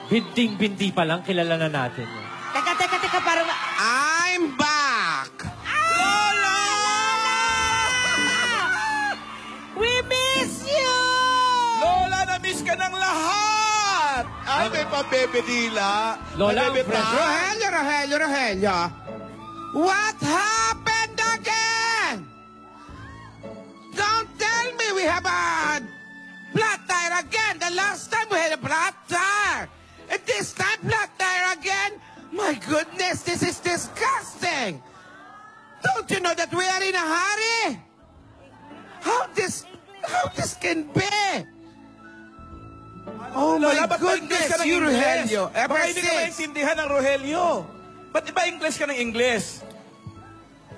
Binding-bindi pa lang, kilala na natin. Teka, parang... I'm back! Lola! We miss you! Lola, na-miss ka ng lahat! Ay, may pabebe-dila. Lola, Pabebe pa. Rogelio! What happened again? Don't tell me we have a flat tire again. The last time we had a flat tire. And this time flat tire again? My goodness, this is disgusting. Don't you know that we are in a hurry? How this can be? Oh Lola, my ba't ba English goodness, ka ng you Ingles? Rogelio. Ever Baka hindi ka since. maintindihan ng Rogelio. Ba't iba English ka ng English?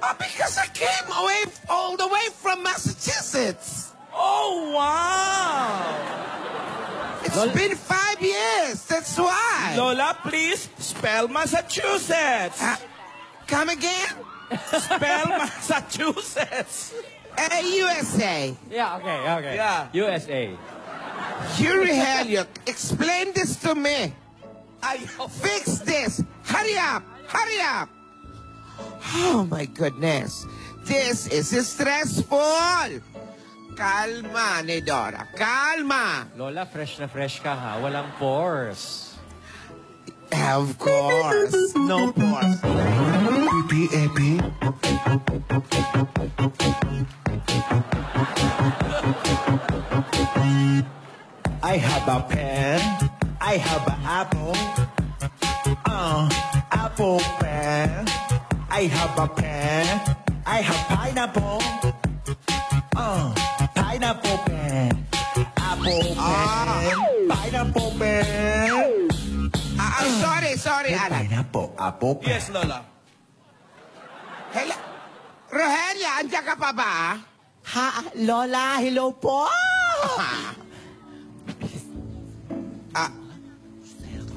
Because I came all the way from Massachusetts. Oh, wow! It's been 5 years, that's why. Lola, please spell Massachusetts. Come again? Spell Massachusetts. USA. Yeah, okay. Yeah. USA. Yuri Helliot, explain this to me. Ayaw. Fix this. Hurry up. Oh my goodness. This is stressful. Kalma, Nidora. Kalma. Lola, fresh na fresh ka ha. Walang pores. Of course. No pause. Epi. I have a pen. I have an apple. Apple pen. I have a pen. I have pineapple. Pineapple pen. Apple pen. Pineapple pen. Sorry, Alan. Pineapple, apple pen. Yes, Lola. Hello? Rogelia, andiyan ka pa ba? Ha, Lola, hello po!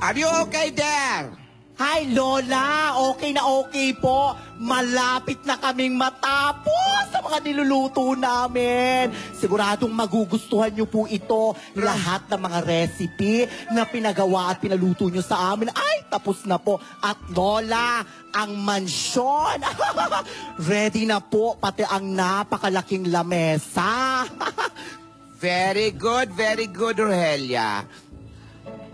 Are you okay there? Hi, Lola! Okay na okay po. Malapit na kaming matapos sa mga niluluto namin. Siguradong magugustuhan niyo po ito. Lahat ng mga recipe na pinagawa at pinaluto niyo sa amin ay tapos na po. At Lola, ang mansyon. Ready na po, pati ang napakalaking lamesa. Very good, Rogelia.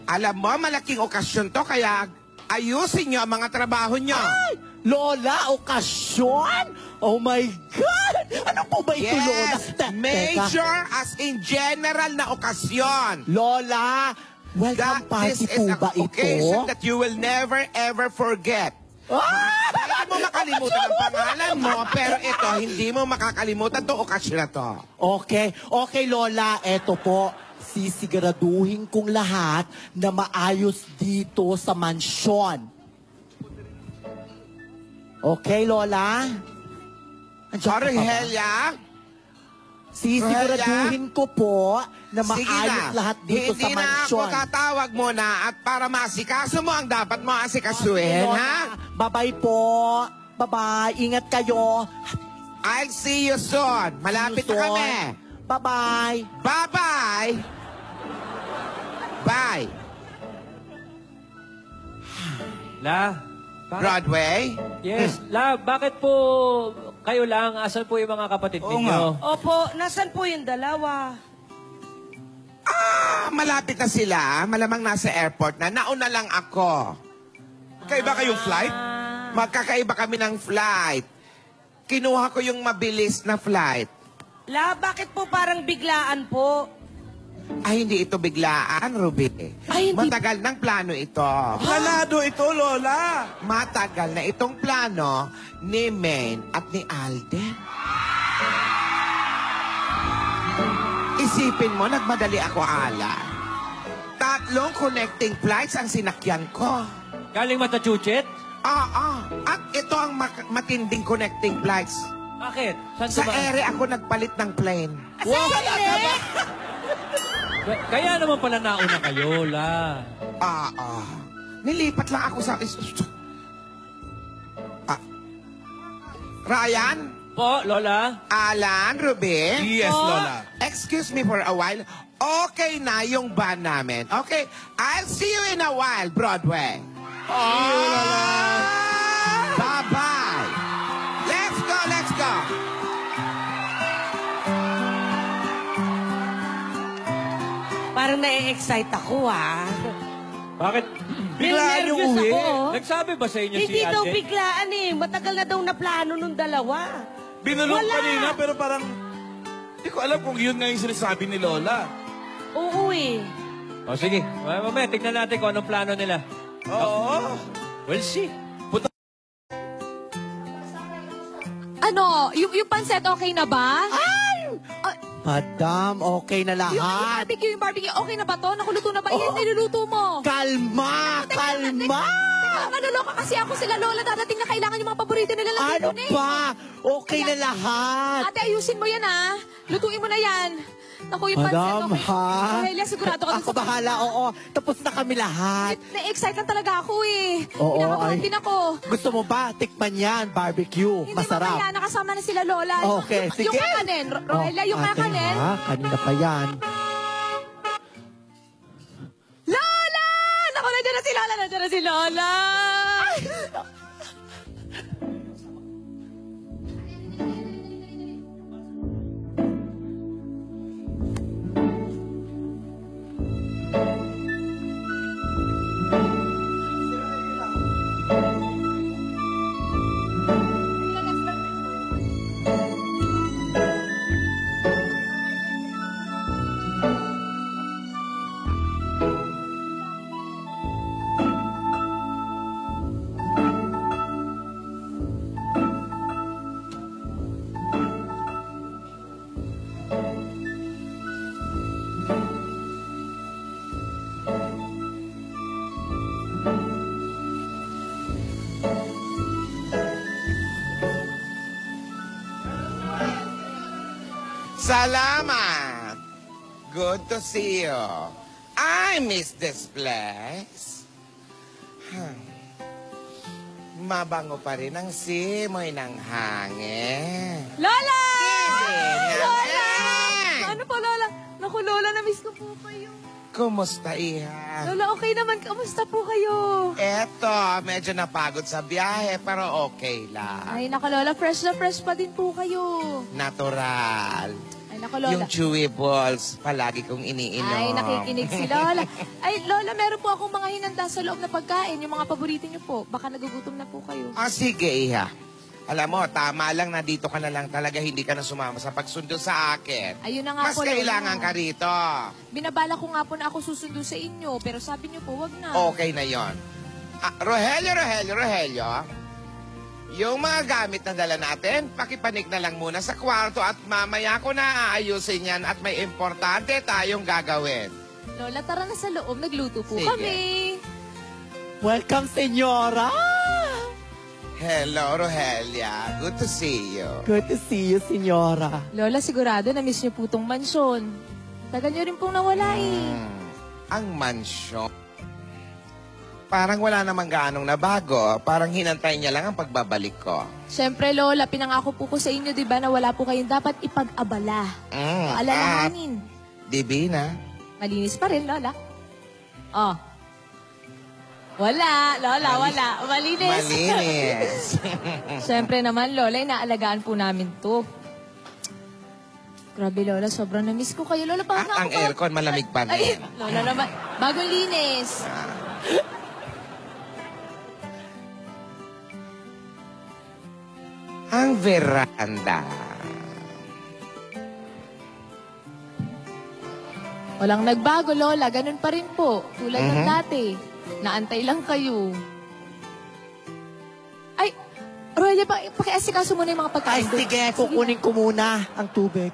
Alam mo, malaking okasyon to, kaya ayusin nyo ang mga trabaho nyo. Ay! Lola, okasyon? Oh my God! Ano po ba ito, Lola? Yes, major as in general na okasyon. Lola, welcome party This po is ba an occasion ito? that you will never ever forget. Hindi mo makalimutan ang pangalan mo, pero ito, hindi mo makakalimutan itong okasyon na to. Okay, Lola, eto po. Sisiguraduhin kong lahat na maayos dito sa mansyon. Okay, Lola? Andiyan ka pa ba? Rogelia, Sisiguraduhin ko po na sige maayos na. lahat dito sa Hindi na ako mansyon. tatawag mo na at para masikaso mo ang dapat mo asikasuhin, Lola, ha? Bye-bye po. Bye-bye. Ingat kayo. I'll see you soon. Malapit na kami. Bye-bye. Bye-bye. Bye. La, bakit? Broadway? Yes. La, bakit po kayo lang? Asan po yung mga kapatid Oo ninyo? Opo, nasan po yung dalawa? Malapit na sila. Malamang nasa airport na. Nauna lang ako. Kaiba kayong flight? Magkakaiba kami ng flight. Kinuha ko yung mabilis na flight. La, bakit po parang biglaan po? Ay, hindi ito biglaan, Ruby. Ay, hindi- Matagal ng plano ito. Planado ito, Lola. Matagal na itong plano ni Maine at ni Alden. Isipin mo, nagmadali ako, Ala. 3 connecting flights ang sinakyan ko. Galing Massachusetts? At ito ang matinding connecting flights. Bakit? Saan Sa ba? ere ako nagpalit ng plane. Wow! Kaya naman pala nauna kayo, La. Nilipat lang ako sa... Ryan? Po, Lola? Alan? Ruby? Yes, Lola. Excuse me for a while. okay na yung band namin. Okay? I'll see you in a while, Broadway. Bye-bye. Let's go, let's go. Parang na-excite ako, ha? Bakit? Biglaan yung Nervous uwi. ako, oh. Nagsabi ba sa inyo si Hindi daw Alden? biglaan eh. Matagal na daw na plano nung dalawa. Binulong Wala. kanina, pero parang... Hindi ko alam kung yun nga yung sinasabi ni Lola. Oo eh. O sige, mamaya tignan natin kung anong plano nila. Oo. We'll see. Ano, yung pansit okay na ba? Madam, okay na Yung lahat. barbecue, okay na ba to? Nakuluto na ba? Yan, niluluto mo. Kalma! Kalma! Naloloka kasi ako sila Lola. Dadating na kailangan yung mga paborito nila lang Ano dito pa? Okay na lahat. Ate, ayusin mo yan, ha? Lutuin mo na yan. Naku, yung Madam, pansit, okay. ha? Rohelia, sigurado ka dun Ako sa bahala, oo. Tapos na kami lahat. Na-excite lang talaga ako, eh. Oo, Pinakabahan ay. din ako. Gusto mo ba? Tikman yan, barbecue. Hindi Masarap. mamaya, nakasama na sila Lola. Okay, Yung sige. kakanin, Rohelia, yung ate, kakanin. ha? Kanina pa yan. Lola! Naku, nandiyan na si Lola, nandiyan na si Lola! Salamat. Good to see you. I miss this place. Mabango pa rin ang simoy ng hangin. Lola! Sige, Lola! Lola! Ano po, Lola? Naku, Lola, na-miss ko po kayo. Kumusta, Iha? Lola, okay naman. Kamusta po kayo? Eto, medyo napagod sa biyahe, pero okay lang. Ay, naku, Lola, fresh na fresh pa din po kayo. Natural. Ay, naku, Lola. Yung chewy balls, palagi kong iniinom. Ay, nakikinig si Lola. Ay, Lola, meron po akong mga hinanda sa loob na pagkain. Yung mga paborito niyo po. Baka nagugutom na po kayo. Ah, sige, Iha. Alam mo, tama lang na dito ka na lang talaga, hindi ka na sumama sa pagsundo sa akin. Ayun na nga Mas po, Lola. kailangan ka rito. Binabala ko nga po na ako susundo sa inyo. Pero sabi niyo po, wag na. Okay na yon. Ah, Rogelio. Yung mga gamit na dala natin, pakipanik na lang muna sa kwarto at mamaya ko na aayusin yan at may importante tayong gagawin. Lola, tara na sa loob. Nagluto po Sige. kami. Welcome, senyora! Hello, Rogelia. Good to see you. Good to see you, senyora. Lola, sigurado na-miss niyo po tong mansyon. Tagal niyo rin pong nawala eh. Ang mansyon. Parang wala namang gaanong nabago. Parang hinantay niya lang ang pagbabalik ko. Siyempre, Lola, pinangako po ko sa inyo, di ba, na wala po kayong dapat ipag-abala. Alalahanin. Divina. Malinis pa rin, Lola. Oh. Wala, Lola, wala. Malinis. Malinis. Siyempre naman, Lola, inaalagaan po namin to. Grabe, Lola, sobrang na-miss ko kayo. Lola, paano At ang aircon malamig pa Ay, rin. Lola naman, bagong linis. Ang veranda. Walang nagbago, Lola. Ganun pa rin po. Tulad ng dati. Naantay lang kayo. Ay, Roya, pakiasikaso muna yung mga Ay, pagkain. doon. sige, kukunin ko muna ang tubig.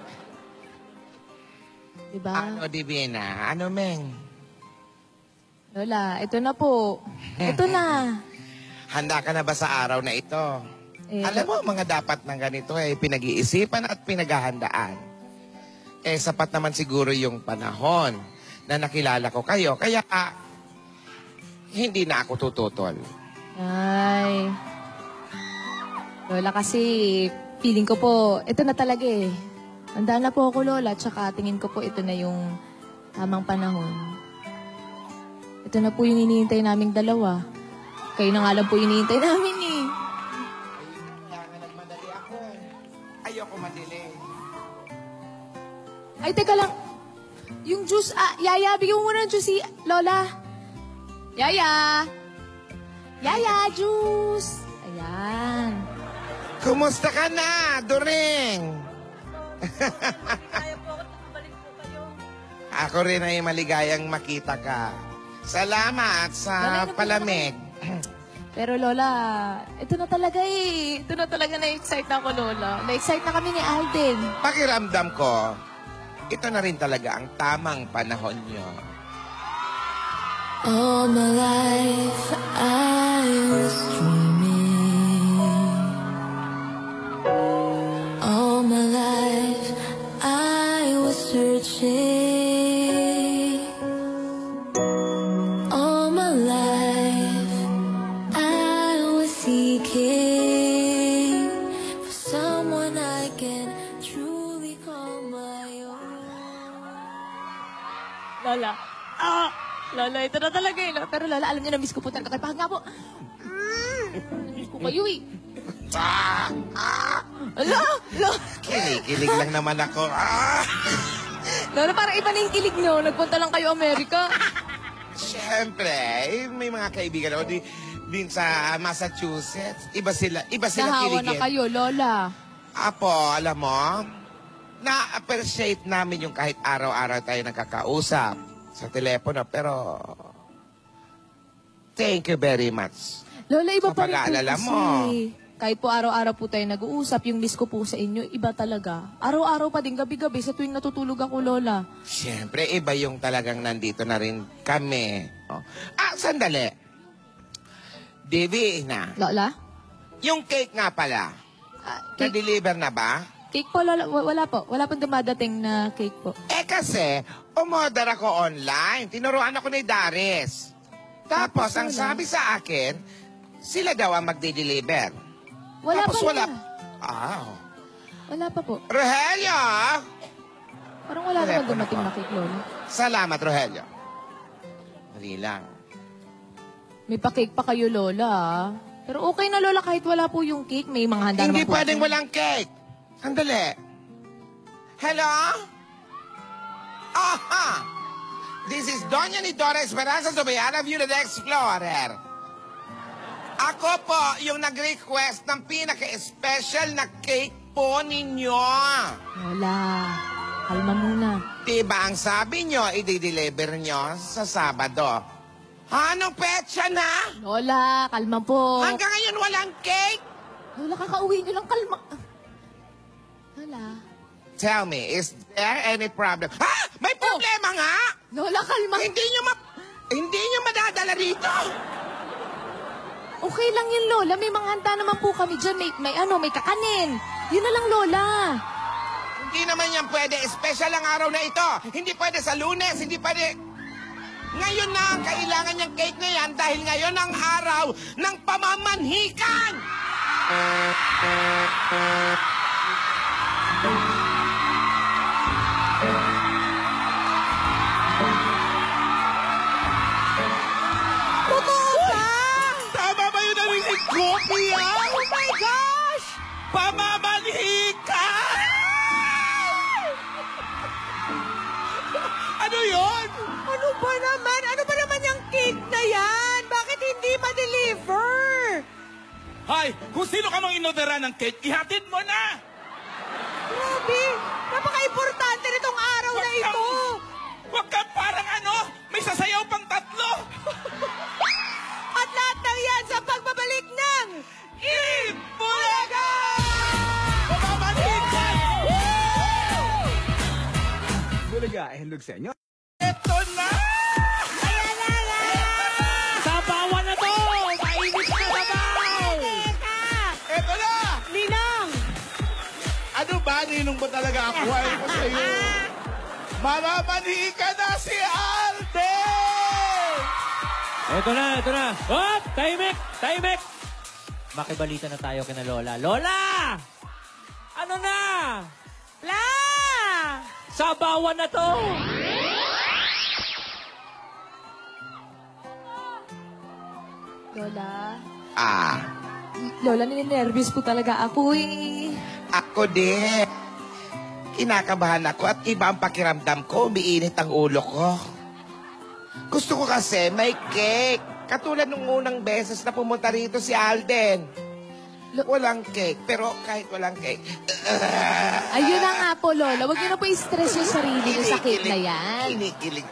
Diba? Ano, Divina? Ano, Meng? Lola, ito na po. Ito na. Handa ka na ba sa araw na ito? Eh, Alam mo, mga dapat ng ganito ay pinag-iisipan at pinaghahandaan. Eh, sapat naman siguro yung panahon na nakilala ko kayo. Kaya, hindi na ako tututol. Ay. Lola, kasi feeling ko po, ito na talaga eh. Handa na po ako, Lola. Tsaka tingin ko po ito na yung Tamang panahon. Ito na po yung hinihintay naming dalawa. Kayo na nga lang po yung hinihintay namin eh. Kaya nga nagmadali ako eh. Ayoko madali. Ay, teka lang. Yung juice, Yaya, bigyan mo muna ng juice si Lola. Yaya! Yaya, juice! Ayan. Kumusta ka na, During? Ako rin ay maligayang makita ka. Salamat sa palamig. Pero Lola, ito na talaga eh. Ito na talaga na-excite na ako, Lola. Na-excite na kami ni Alden. Pakiramdam ko, ito na rin talaga ang tamang panahon nyo. All my life I was dreaming. All my life I was searching. All my life I was seeking for someone I can truly call my own. Lola. Lola, ito na talaga eh. Pero Lola, alam niyo na, miss ko po talaga. Pahag nga po. Miss ko kayo eh. Lola! Lola! Kilig lang naman ako. Lola, parang iba na yung kilig niyo. Nagpunta lang kayo Amerika. Siyempre, may mga kaibigan ako din sa Massachusetts. Iba sila Nahawa kiligin. na kayo, Lola. Apo, alam mo, na-appreciate namin yung kahit araw-araw tayo nagkakausap sa telepono, pero thank you very much. Lola, iba Sa pa rin po pag-aalala kasi. mo. Kahit po araw-araw po tayo nag-uusap, yung miss ko po sa inyo, iba talaga. Araw-araw pa din, gabi-gabi, sa tuwing natutulog ako, Lola. Siyempre, iba yung talagang nandito na rin kami. Oh. Sandali. Devi na. Lola? Yung cake nga pala, Cake, na-deliver na ba? cake po, Lola. Wala po. Wala pong dumadating na cake po. Kasi, umorder ako online. Tinuruan ako ni Daris. Tapos, ang sabi sa akin, sila daw ang magde-deliver. Wala Tapos pa wala. na. Wala pa po. Rogelio! Parang wala naman dumating na cake, Lola. Salamat, Rogelio. Dali lang. May pa-cake pa kayo, Lola. Pero okay na, Lola, kahit wala po yung cake. May mga handa Hindi naman po. pwedeng walang cake. Sandali. Hello? Aha! This is Doña Nidora Esperanza Sobayana of the Explorer. Ako po yung nag-request ng pinaka-special na cake po ninyo. Lola, kalma muna. Diba ang sabi nyo, i-deliver nyo sa Sabado? Anong petsa na? Lola, kalma po. Hanggang ngayon walang cake? Lola, kakauwi niyo lang, kalma. Lola. Tell me, is there any problem? Ha? May problema nga? Lola, kalma. Hindi nyo madadala rito. Okay lang yun, Lola. May mga handa naman po kami dyan. May kakanin. Yun na lang, Lola. Hindi naman yan pwede. Special ang araw na ito. Hindi pwede sa Lunes. Hindi pwede... Ngayon na ang kailangan niyang cake na yan dahil ngayon ang araw ng pamamanhikan. Tama ba yung narinig ko, Pia? Oh my gosh! Pamamanhika! Ano yun? Ano ba naman? Ano ba naman yung cake na yan? Bakit hindi ma-deliver? Hay, kung sino ka mang inodera ng cake, ihatid mo na! Grabe! Napaka-importante nitong araw na ito! Huwag kang parang ano, may sasayaw pang tatlo! At lahat ng yan sa pagbabalik ng Bulaga! Pamamanhikan! Bulaga, helog sa inyo. Ito na! Sabawan na to! Mainit na sabaw! Ito na! Ninang! Ano ba? Ninong ba talaga ako? Ayaw ko sa'yo. Mamamanhika na si Alden! Ito na. Hop! Tahimik! Makibalita na tayo kina Lola. Lola! Ano na? La! Sabawan na to! Lola. Ah, Lola, nininervous po talaga ako eh. ako din. Kinakabahan ako at iba ang pakiramdam ko. Umiinit ang ulo ko. Gusto ko kasi may cake. Katulad nung unang beses na pumunta rito si Alden. Walang cake, pero kahit walang cake. Ayun na nga po, Lola. Huwag niyo na po i-stress yung sarili niyo sa cake na yan. Kinikilig.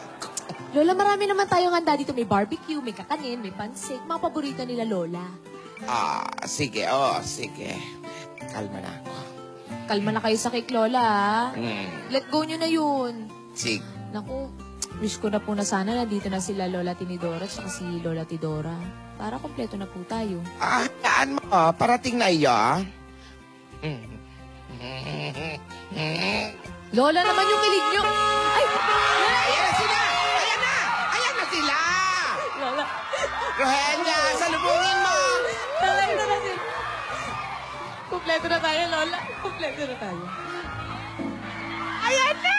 Lola, marami naman tayong handa dito. May barbecue, may kakanin, may pansik. Mga paborito nila, Lola. Sige, sige. Kalma na ako. Kalma na kayo sa cake, Lola. ah. Let go niyo na yun. Sige. Naku, wish ko na po na sana nandito na sila Lola Tinidora at saka si Lola Tidora. Para kompleto na po tayo. Hayaan mo, parating na iyo. Lola naman yung kilig niyo. Ay! Ayan na sila! Ayan na! Ayan na sila! Lola! Rohenya, salubungin mo! Kompleto na sila. Kompleto na tayo, Lola. Kompleto na tayo. Ayan na!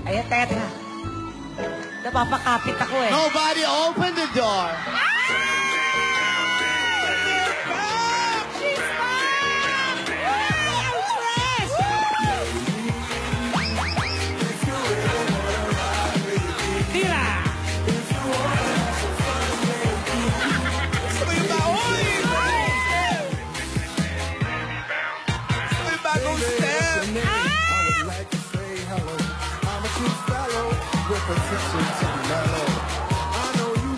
Ayan, teka. Napapakapit ako eh. Nobody open the door. Gusto mo yung baoy? Gusto mo yung bagong step?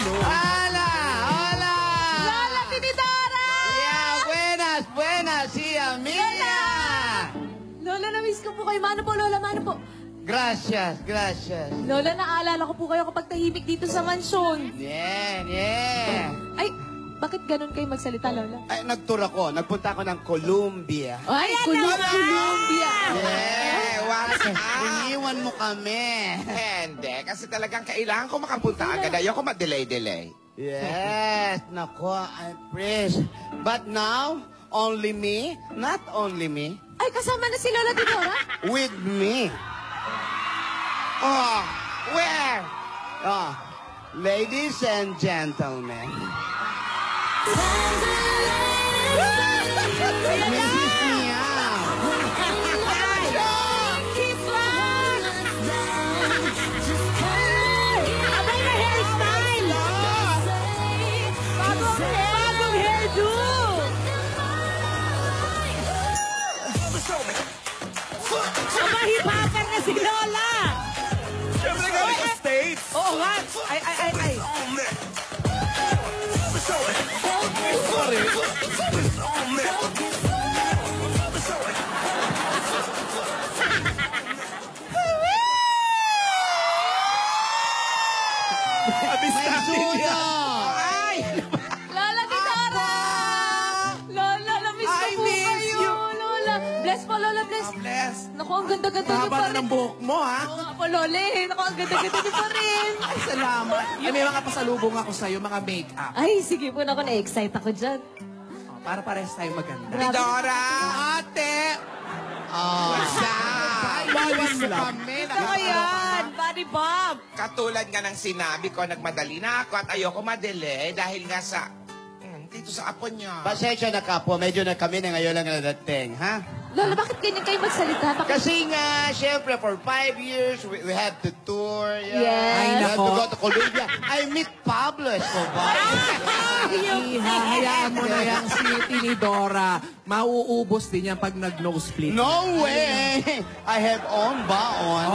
Hola! Lola Tinidora! Yeah, buenas, sí, amiga. Lola, na-miss ko po kayo. Mano po, Lola, mano po. Gracias. Lola, naaalala ko po kayo kapag tahimik dito sa mansyon. Yeah. Ay, bakit ganun kayo magsalita, Lola? Ay, nag-tour ako. Nagpunta ako ng Colombia. Ay, Colombia! Wala ka. Iniwan mo kami. Hindi, kasi talagang kailangan ko makapunta agad. Ayoko ma-delay. Yes, nako, I'm praised. But now, only me, not only me, Ay, kasama na si Lola Tidora? with me. Oh, where? Oh, ladies and gentlemen. Mrs. Meow. Abay na hairstyle! Bagong hairdo! Aba, hip-hopper na si Lola! Siyempre galing sa States. Oo nga! Ay! Abis May natin suyo. yan. Ay! Lola Tidora! Lola, na-miss ko I po miss kayo. you. Lola, bless po, Lola, bless. Bless. Naku, ang ganda-ganda niyo Haba pa na rin. ng buhok mo, ha? Oo nga po, Lola eh. Naku, ang ganda-ganda niyo pa rin. Ay, salamat. Ay, may mga pasalubong ako sa'yo, mga make-up. Ay, sige po naku, na-excite ako dyan. Para pares tayo maganda. Tidora! Ate! Oh, Iwan mo kami. Ito yan! Buddy Bob! Katulad nga ng sinabi ko, nagmadali na ako at ayoko madelay dahil nga sa... dito sa apo niya. Pasensya na kapo, medyo na kami na ngayon lang nadating, ha? Lola, bakit ganyan kayo magsalita? Bakit? Kasi nga, syempre, for 5 years, we had to tour. Yes. Ay, We had to go to Colombia. I meet Pablo Escobar. Hayaan mo na yan si Tinidora. Mauubos din yan pag nag-nosebleed. No way! I have own baon.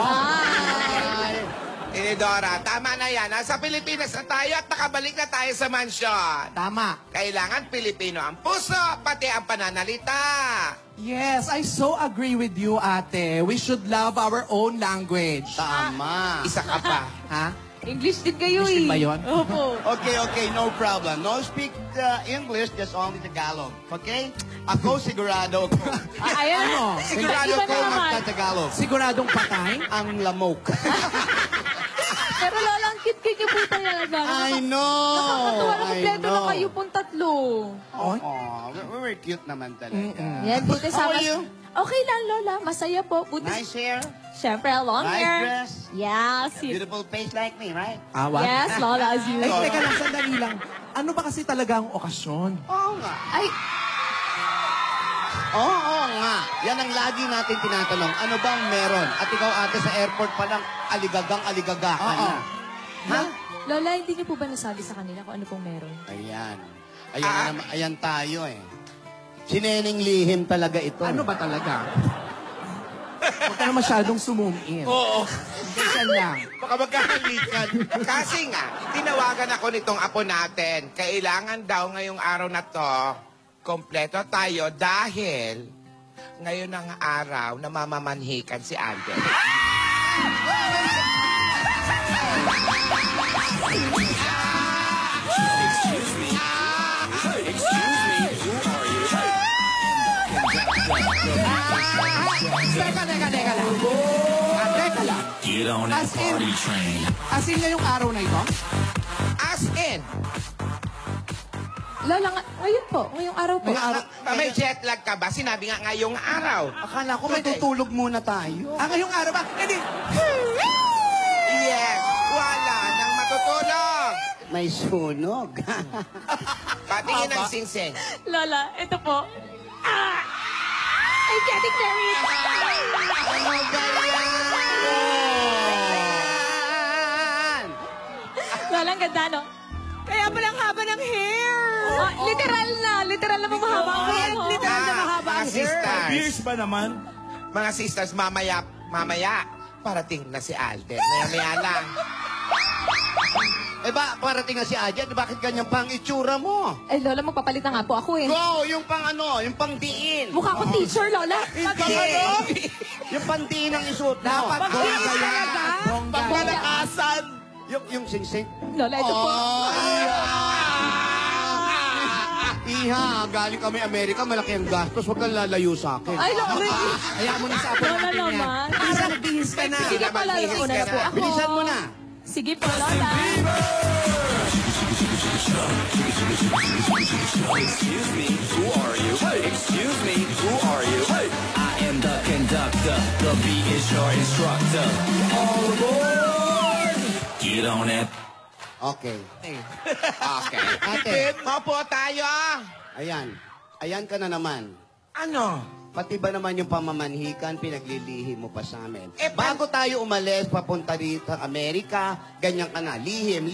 Tinidora, tama na yan. Nasa Pilipinas na tayo at nakabalik na tayo sa mansyon. Tama. Kailangan Pilipino ang puso, pati ang pananalita. Yes, I so agree with you, ate. We should love our own language. Tama. Isa ka pa. Ha? English din kayo English eh. din ba yun? Opo. Okay, no problem. No speak English, just only Tagalog. Okay? Ako sigurado ko. Ayan. Ano? Sigurado Iba ko na naman. magta-Tagalog. Siguradong patay? Ang lamok. Pero Lola, ang cute-cute niyo po talaga. I know! Nakakatuwa na I kompleto na know. kayo pong tatlo. We're cute naman talaga. Yan, buti How sama. are you? Okay lang, Lola. Masaya po. Buti. Nice hair, Siyempre, long nice hair. dress, Yes. beautiful face like me, right? Awa? Yes, Lola, as you. Ay, teka lang, sandali lang. Ano ba kasi talaga ang okasyon? Oo nga. Ay, Oo nga. Yan ang lagi natin tinatanong. Ano bang meron? At ikaw ate sa airport pa lang, aligaga ka na. Ha? Lola, hindi niyo po ba nasabi sa kanila kung ano pong meron? Ayan. Ayan tayo eh. Sineneng lihim talaga ito. Ano ba talaga? Huwag ka na masyadong sumum in. Oo. Ganyan lang. Baka magkahalikan. Kasi nga, tinawagan ako nitong apo natin. Kailangan daw ngayong araw na to, kompleto tayo dahil ngayon ang araw na mamamanhikan si Alden. Teka lang. Teka lang. Get on that party train. As in ngayong araw na ito? As in, Lola, ngayon po. Ngayong araw po. may jet lag ka ba? Sinabi nga ngayong araw. Akala ko matutulog muna tayo. Ngayong araw ba? Hindi. Yes, wala nang matutulog. May sunog. Patingin ang singsing. Lola, ito po. I'm getting married. Ano ba yan? Lola, ang ganda, no? Kaya palang haba ng hair. Literal na mahaba ang hair. oh. Literal na mahaba Mga ang hair. sisters. Years ba naman? Mga sisters, mamaya, parating na si Alden. Maya lang. Parating na si Alden. Bakit ganyan pang itsura mo? Eh, Lola, magpapalit na nga po ako eh. Go! Yung pang diin. Mukha ko teacher, Lola. Hindi. Yung pang diin ang isuot mo. Dapat bongga yan. Bongga. Pagmalakasan. Yung singsing. Lola, ito po. Iha, galing kami Amerika, malaki ang gastos. Huwag kang lalayo sa akin. Ay, Lola. Hayaan mo na sa apo Lola natin yan. naman. Bilisan, nagbihis ka na. Sige po, Lola. Una na po ako. Bilisan mo na. Sige po, Lola. Excuse me, who are you? Excuse me, who are you? I am the conductor. The beat is your instructor. All aboard! Get on it. Okay. Ate, mapo tayo. Ayan ka na naman. Ano? Pati ba naman yung pamamanhikan, pinaglilihi mo pa sa amin? Bago tayo umalis, papunta dito sa Amerika, ganyan ka na. Lihim.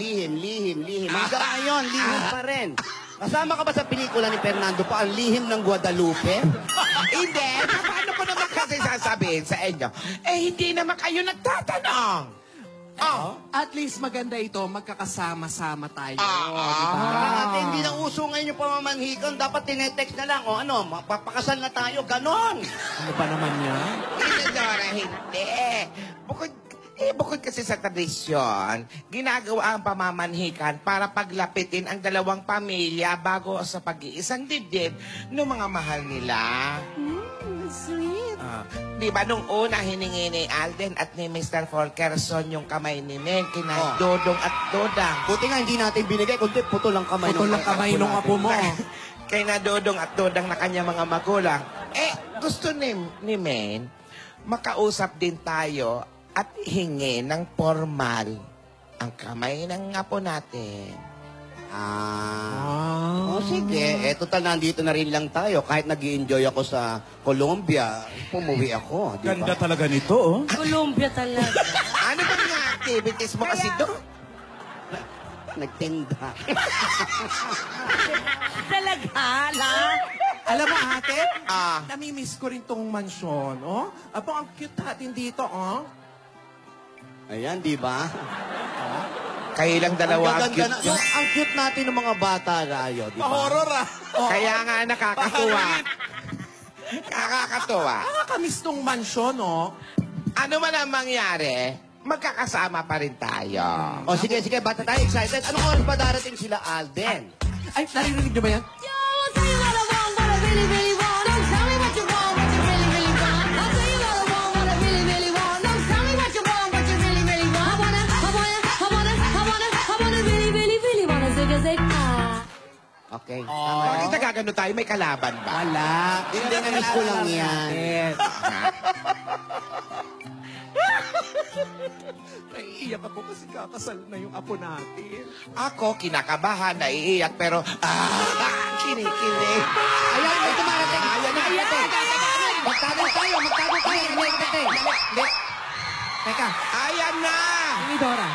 Hanggang ngayon, lihim pa rin. Kasama ka ba sa pelikula ni Fernando pa, ang lihim ng Guadalupe? Hindi. Paano ko naman kasi sasabihin sa inyo? Hindi naman kayo nagtatanong. At least maganda ito, magkakasama-sama tayo. Ate, hindi na uso ngayon yung pamamanhikan. Dapat tinetext na lang. Papakasal na tayo. Ganon. Ano pa naman yan? Hindi, Dora, hindi. Bukod kasi sa tradisyon, ginagawa ang pamamanhikan para paglapitin ang dalawang pamilya bago sa pag-iisang dibdib ng mga mahal nila. Sweet. Di ba nung una hiningi ni Alden at ni Mr. Volkerson yung kamay ni Meng kina Dodong at Dodang. Buti nga hindi natin binigay, kundi putol lang kamay Putol lang kamay nung apo mo. Kay na Dodong at Dodang na kanya mga magulang. Gusto ni Meng, makausap din tayo at hingi ng formal ang kamay ng apo natin. Sige. Total, nandito na rin lang tayo. Kahit nag-i-enjoy ako sa Colombia, pumuwi ako. Di ba? Ganda talaga nito, oh. Colombia talaga. Ano ba yung activities mo kasi doon? Nagtinda. Talaga, la? Alam mo, ate, Ah. namimiss ko rin tong mansyon, oh. Apo, ang cute natin dito, oh. Ayan, di ba? Kayo lang dalawa ang cute. Ang cute natin ng mga bata, Rayo, di ba? Horror, ah. Kaya nga nakakatuwa. Nakakatuwa. Nakakamiss tong mansyon, oh. Ano man ang mangyari, magkakasama pa rin tayo. O sige, bata tayo, excited. Anong oras ba darating sila, Alden? Ay, naririnig niyo ba yan? Yo, I'll tell you what I want, what I really, really want. Don't tell me what you want, what you really, really want. I'll tell you what I want, what I really, really want. Don't tell me what you want, what you really, really want. I wanna Okay. Bakit nagagano tayo? May kalaban ba? Wala. Hindi, na-miss ko lang yan. Naiiyak ako kasi kakasal na yung apo natin. Ako, kinakabahan, naiiyak, pero kinikilig. Ayan, may tumarating. Ayan. Magtago tayo. Hindi. Teka. Ayan na! Ni Dora.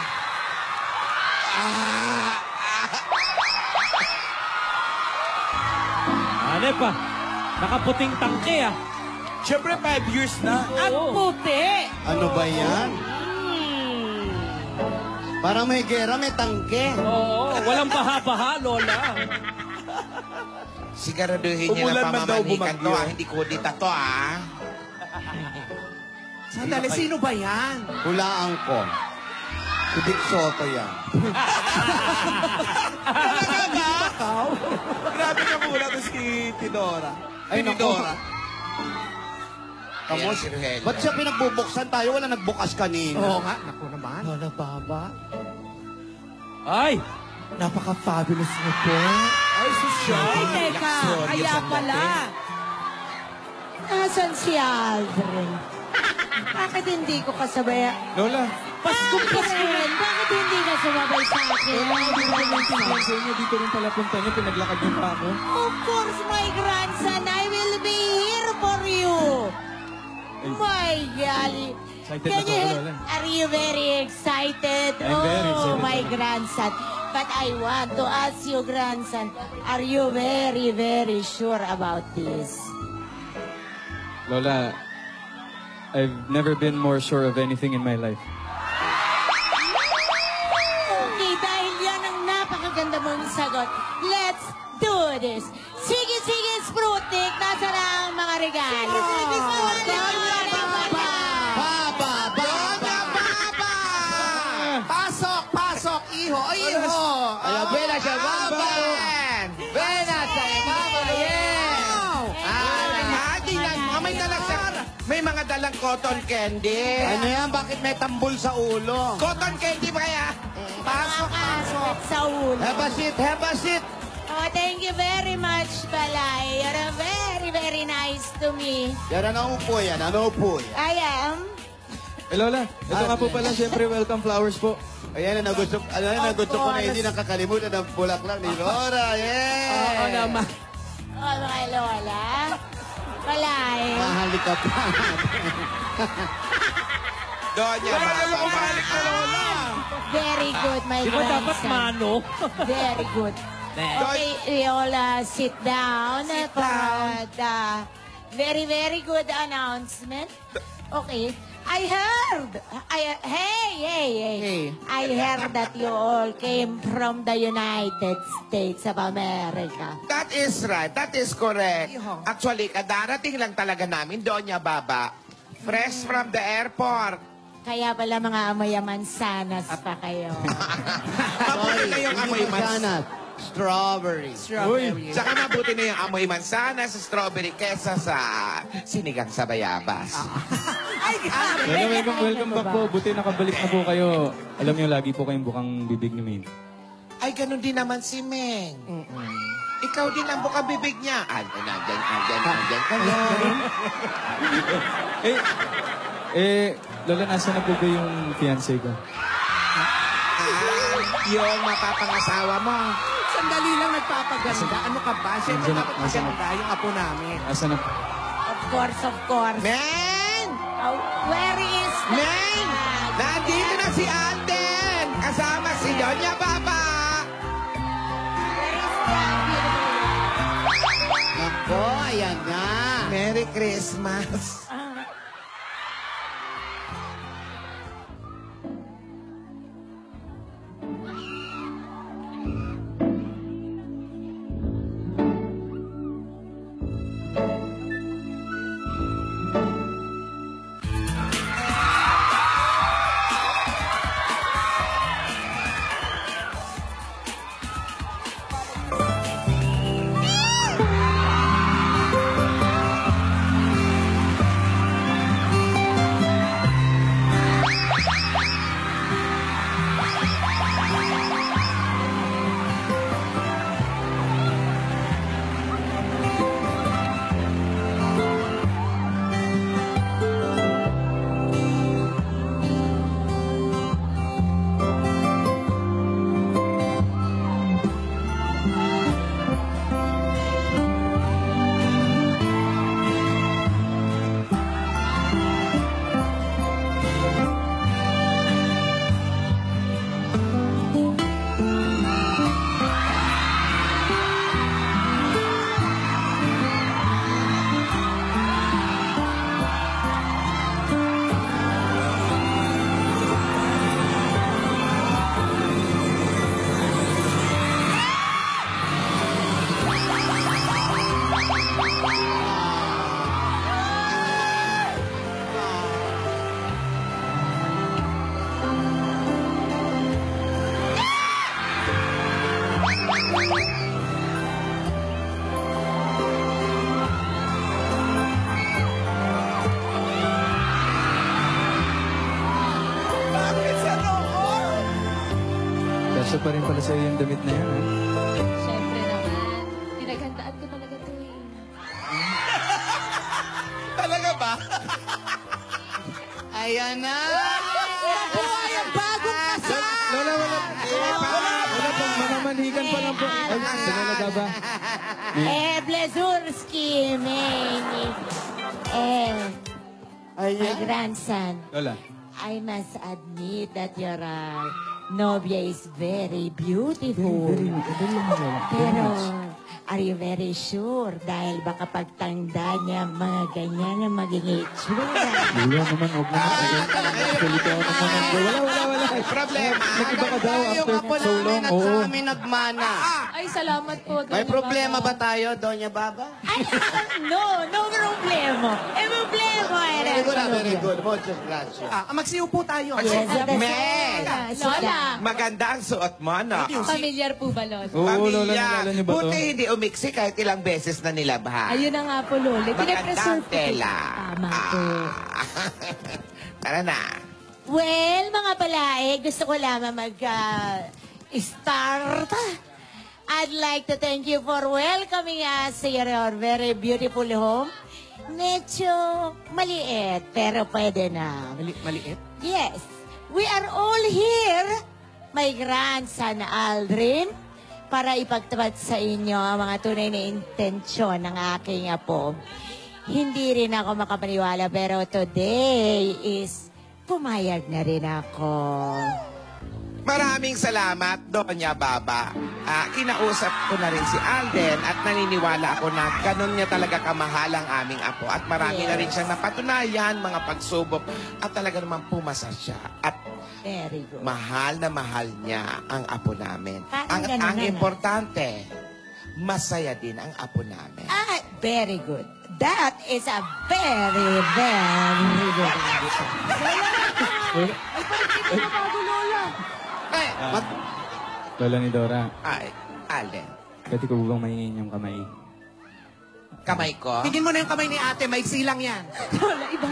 Ano pa? Nakaputing tangke ah. Siyempre, 5 years na. Ang puti. Ano ba yan? Parang may gera, may tangke. Oo, walang baha-baha, Lola. Siguraduhin niyo Umulan na man daw pamamanikan to, bumagyo. hindi kudita to, Sandali, sino ba yan? Hulaan ko. Si Dick Soto yan. Grabe ka mula to si Tidora. Ay, naku. Tidora. Ayan, si Rogelio. Ba't siya pinagbubuksan tayo? Wala nagbukas kanina. Oo nga, naku naman. Lola Baba. Ay! Napaka-fabulous niyo po. Ay, susya. Ay, teka. Kaya pala. Nasaan si Aldrin? Bakit hindi ko kasabay? Lola. Paskong Paskong, bakit hindi ka sumabay sa akin? Dito rin pala punta niyo, pinaglakad niyo pa ako. Of course, my grandson, I will be here for you. My golly. Excited Can ako, you, Lola. are you very excited? I'm very excited. my grandson. But I want to ask you, grandson, are you very, very sure about this? Lola, I've never been more sure of anything in my life. Okay, dahil yan ang napakaganda mong sagot, let's do this. Sige, Sprutik, nasa na ang mga regalo? Sige, Baba! Pasok, iho. Ay, iho. Ay, buena siya, Baba. Buena siya, Baba. May mga dalang cotton candy. Ano yan? Bakit may tambol sa ulo? Cotton candy ba kaya? Pasok. Sa ulo. Have a seat. Oh, thank you very much, Balay. You're very, very nice to me. Yan, ano po yan? I am. Eh Lola, ito nga po pala siyempre welcome flowers po. Ayan, nagusto ko na hindi nakakalimutan ng bulaklak ni Laura. Yeah! Oo naman. Oh, mga Lola. Balay. Mahalik ka pa. Doña Baba. Very good, my Di ba dapat grandson. mano? Very good. Okay, Lola, sit down for the very, very good announcement. Okay. I heard. Hey. I heard that you all came from the United States of America. That is right. That is correct. Actually, kadarating lang talaga namin, Doña Baba. Fresh from the airport. Kaya pala mga amoy mansanas pa kayo. Mabuti na yung amoy mansanas. Strawberry. Saka mabuti na yung amoy mansanas sa strawberry kesa sa sinigang sa bayabas. Lola, welcome back po. Buti nakabalik na po kayo. Alam niyo, lagi po kayong bukang bibig ni Maine. Ay, ganun din naman si Meng. Ikaw din ang bukang bibig niya. Andyan ka lang. Lola, nasa na po ba yung fiancé ko? Yung mapapangasawa mo. Sandali lang nagpapaganda. Ano ka ba? Siyempre napapaganda yung apo namin. Asa na po? Of course. Meng! Where is the... Meng! Nandito na si Alden! Kasama si Doña Baba! Where is the beautiful... Nako, ayan na. Merry Christmas! Kasya pa rin pala sa'yo yung damit na yan, ha? Siyempre naman. Pinaghandaan ko talaga to eh. Talaga ba? Ayan na! Buhay ang bagong kasal! Lola, wala pa, mamamanhikan pa lang po. Ay, sinalaga ba? Blazurski, Manny. My grandson. Lola. I must admit that your nobia is very beautiful. Pero, are you very sure? Dahil baka pagtanda niya, mga ganyan ang maging itsura. Wala naman, huwag naman. Salita ako naman. Wala. Problema. Nag-iba ka daw Yung after apo so long. namin at sa Oo. amin nagmana. Ay, salamat po. May Doña problema Baba. ba tayo, Doña Baba? Ay, no problema. Problema era. Very good. Muchas gracias. Magsiupo tayo. Yes, Meg! Lola, Maganda ang suot mo, no? familiar po ba, Lola? Oo, Lola, naalala niyo ba to? Buti hindi umiksi kahit ilang beses na nilabha. Ayun na nga po, Lola. Magandang Pinapreserve ko. tela. Tama po. Tara na. Well, mga palae, gusto ko lamang mag-start. I'd like to thank you for welcoming us to your very beautiful home. Medyo maliit, pero pwede na. Maliit? Yes, we are all here, my grandson Aldrin, para ipagtapat sa inyo ang mga tunay na intensyon ng aking apo. Hindi rin ako makapaniwala, pero today is pumayag na rin ako. Maraming salamat, Doña Baba. Kinausap ko na rin si Alden at naniniwala ako na ganun niya talaga kamahal ang aming apo. At marami na rin siyang napatunayan, mga pagsubok. At talaga naman pumasa siya. At Very good. mahal na mahal niya ang apo namin. Parang ganun Ang na. importante, masaya din ang apo namin. Very good. That is a very, very good. Lola ni Dora, Ay, Alden, pwede ko bang mahingin yung kamay? kamay ko. Tingin mo na yung kamay ni ate, maiksi lang yan. Lola, iba.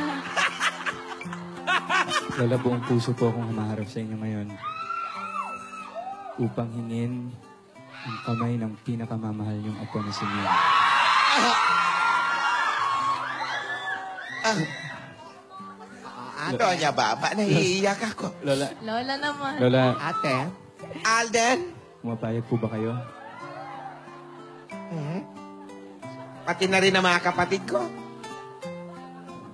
Lola, buong puso po akong humaharap sa inyo ngayon upang hingin ang kamay ng pinakamamahal yung apo na si Mia. Doña Baba, nahiiyak ako. Lola, Lola naman. Lola, Ate? Alden, pumapayag po ba kayo? pati na rin ang mga kapatid ko.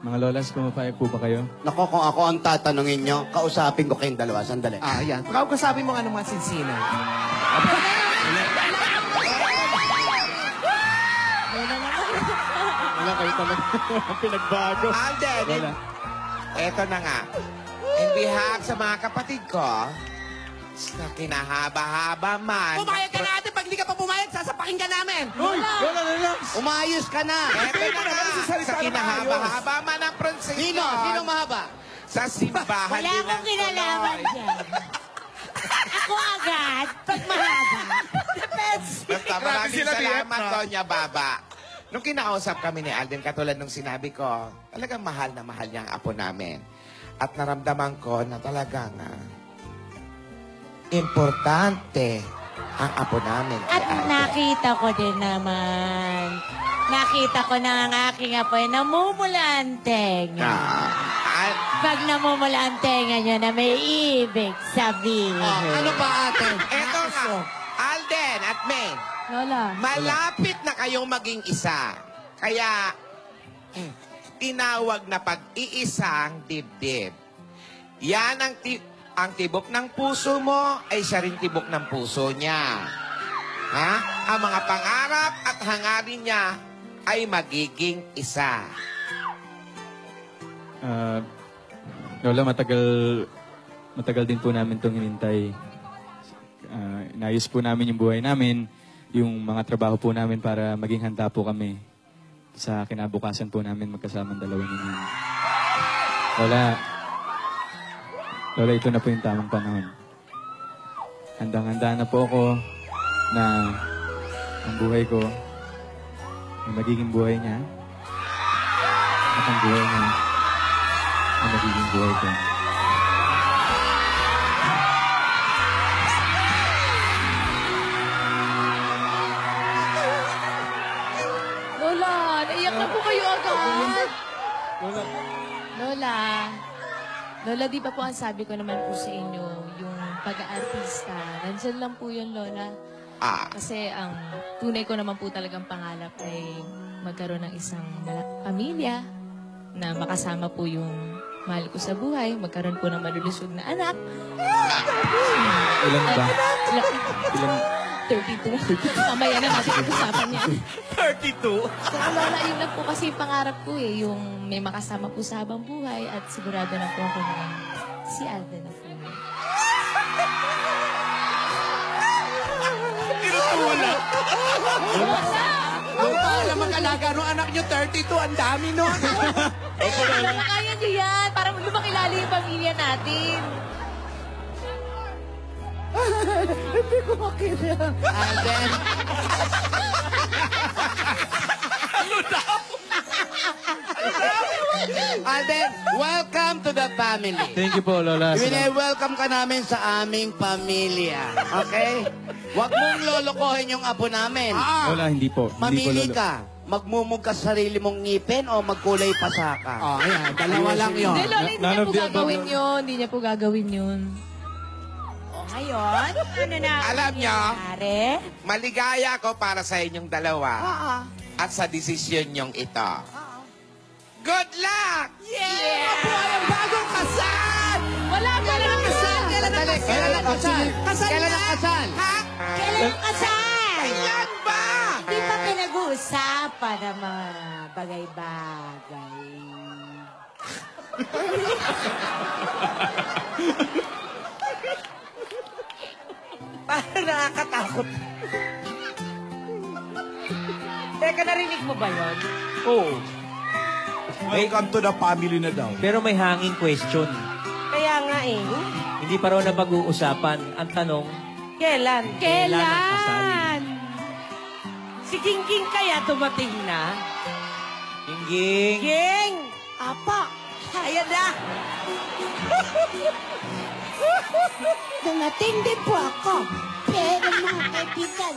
Mga lolas, pumapayag po ba kayo? Nako, kung ako ang tatanungin nyo, kausapin ko kayong dalawa. Sandali. Yan. Kausapin mo nga ng mga sinsina. Wala kayo talaga pinagbago. Alden, Lola, eto na nga. In behalf sa mga kapatid ko, na kinahaba-haba man. Pumayag ka na ate, pag hindi ka pa pumayag, sasapakin ka namin. Lola. Umayos ka na. Eto na nga. Sa kinahaba-haba man ang prosesyon. Sinong mahaba? Sa simbahan Wala din akong ng kinalaman Tuloy. dyan. Ako agad, pag mahaba. Basta maraming salamat, Doña Baba. Nung kinausap kami ni Alden, katulad nung sinabi ko, talagang mahal na mahal niya ang apo namin. At naramdaman ko na talagang importante ang apo namin. kay At Alden. nakita ko din naman. Nakita ko na ang aking apoy namumula ang tenga. Pag namumula ang tenga niya na may ibig sabihin. Ano pa ate? Eto nga, Alden at May, Lola. malapit na kayong maging isa. Kaya, tinawag na pag-iisang dibdib. Yan ang tibok ng puso mo ay siya rin tibok ng puso niya. Ha? Ang mga pangarap at hangarin niya ay magiging isa. Lola, matagal din po namin itong hinintay. Inayos po namin yung buhay namin, yung mga trabaho po namin para maging handa po kami sa kinabukasan po namin magkasamang dalawa ninyo. Lola, ito na po yung tamang panahon. Handang-handa na po ako na ang buhay ko ay magiging buhay niya at ang buhay niya ay magiging buhay ko. na po kayo agad. Lola, di ba po ang sabi ko naman po sa inyo, yung pag-aartista, nandyan lang po yun, Lola. Kasi ang tunay ko naman po talagang pangarap ay magkaroon ng isang pamilya na makasama po yung mahal ko sa buhay, magkaroon po ng malulusog na anak. Ilan ba? Ilan? 32. Mamaya na natin pag-usapan yan. 32? So, Lola, yun lang po kasi yung pangarap ko eh, yung may makasama po sa habang buhay at sigurado na po ako na si Alden na po. Tinutulak. Ang pala mag-alaga nung anak nyo, 32, ang dami no. Kaya nyo yan, para lumakilala yung pamilya natin. Hindi ko makita. Alden. Alden, welcome to the family. Thank you po, Lola. Welcome ka namin sa aming pamilya. Okay? Huwag mong lolokohin yung apo namin. Lola, hindi po. Mamili Hindi po, Lola. ka. Magmumug ka sa sarili mong ngipin o magkulay pasaka. Oh, ayan. Dalawa lang yun. Hindi, Lola, hindi None niya of po the above, gagawin Lola. yun. Hindi niya po gagawin yun. Ngayon, ano na Alam niyo, nangyari? maligaya ako para sa inyong dalawa. At sa desisyon niyong ito. Good luck! Ang bagong kasal! Wala ka lang kasal! Kailan ang kasal? Kailan ang kasal? Kailan ang kasal? Kailan ba? Di ba pinag-uusapan ng mga bagay-bagay? Parang nakakatakot. Teka, narinig mo ba yun? Oo. Welcome to the family na daw. Pero may hanging question. Kaya nga eh. Hindi pa raw na pag-uusapan. Ang tanong, Kailan? Kailan ang kasal? Si King kaya dumating na? Gingging. King! Apa! Ayan na! Dumating din po ako. Pero mga kaibigan,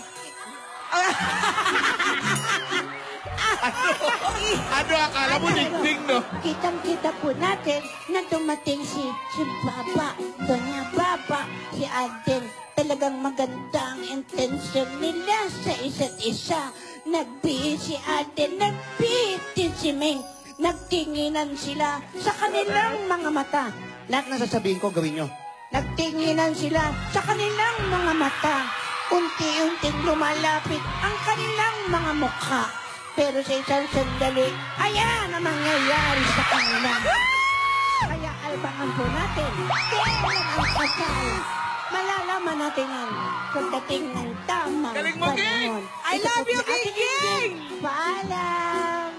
Ano akala mo, dingding, no? kitang-kita po natin na dumating si Baba, Doña Baba, si Alden. Talagang maganda ang intensyon nila sa isa't isa. Nagbihis si Alden, nagbihis din si Ming. Nagtinginan sila sa kanilang mga mata. Lahat na sasabihin ko, gawin nyo. Nagtinginan sila sa kanilang mga mata. Unti-unting lumalapit ang kanilang mga mukha. Pero sa isang sandali, ayan ang mangyayari sa kanila. Kaya albangan po natin, kailan ang kasal. Malalaman natin yan pagdating ng tamang Galing mo, panahon. I love you, King! Paalam!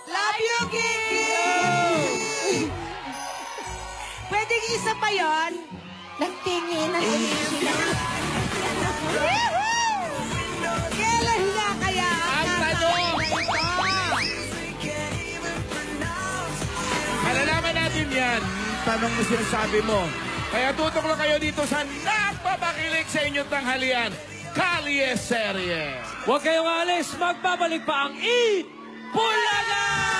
Love you, King! Pwedeng isa pa yon? Nagtinginan ulit sila. Kailan na kaya ang tanong? Malalaman natin yan. Tanong mo sinasabi mo. Kaya tutok lang kayo dito sa napapakilig sa inyong tanghalian. Kalye Serye. Huwag kayong alis. Magbabalik pa ang Eat Bulaga!